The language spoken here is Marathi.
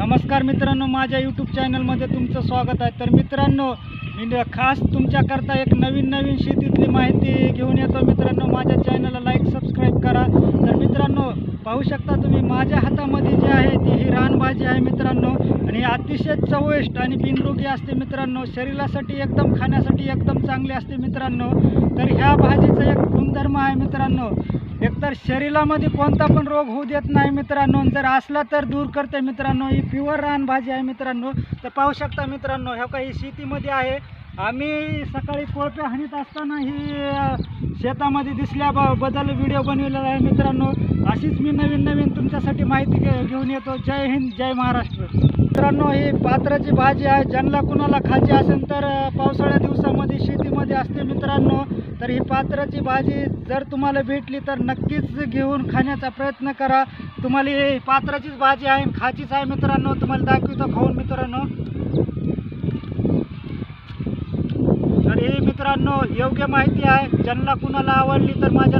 नमस्कार मित्रांनो, माझ्या यूट्यूब चॅनलमध्ये तुमचं स्वागत आहे। तर मित्रांनो, मी खास तुमच्याकरता एक नवीन शेतीतली माहिती घेऊन येतो। मित्रांनो, माझ्या चॅनलला लाईक सबस्क्राईब करा। तर मित्रांनो, पाहू शकता तुम्ही माझ्या हातामध्ये जे आहे ती ही रानभाजी आहे मित्रांनो, आणि अतिशय चविष्ट आणि बिनरोगी असते मित्रांनो। शरीरासाठी एकदम, खाण्यासाठी एकदम चांगली असते मित्रांनो। तर ह्या भाजीचा एक गुणधर्म आहे मित्रांनो, एकतर शरीरामध्ये कोणता पण रोग होऊ देत नाही मित्रांनो, जर असला तर दूर करते मित्रांनो। ही प्युअर रानभाजी आहे मित्रांनो। तर पाहू शकता मित्रांनो, ह्या काही शेतीमध्ये आहे। आम्ही सकाळी कोळपे हाणीत असताना ही शेतामध्ये दिसल्या बदल व्हिडिओ बनवलेला आहे मित्रांनो। अशीच मी नवीन तुमच्यासाठी माहिती घेऊन येतो। जय हिंद, जय महाराष्ट्र। मित्रांनो, ही पात्राची भाजी आहे। ज्यांना कुणाला खायची असेल तर पावसाळ्या दिवसामध्ये शेतीमध्ये असते मित्रांनो। तर ही पात्राची भाजी जर तुम्हाला भेटली तर नक्कीच घेऊन खाण्याचा प्रयत्न करा। तुम्हाला ही पात्राचीच भाजी आहे, खायचीच आहे मित्रांनो। तुम्हाला दाखवतो खाऊन मित्रांनो। तर ही मित्रांनो योग्य माहिती आहे, ज्यांना कुणाला आवडली तर माझ्या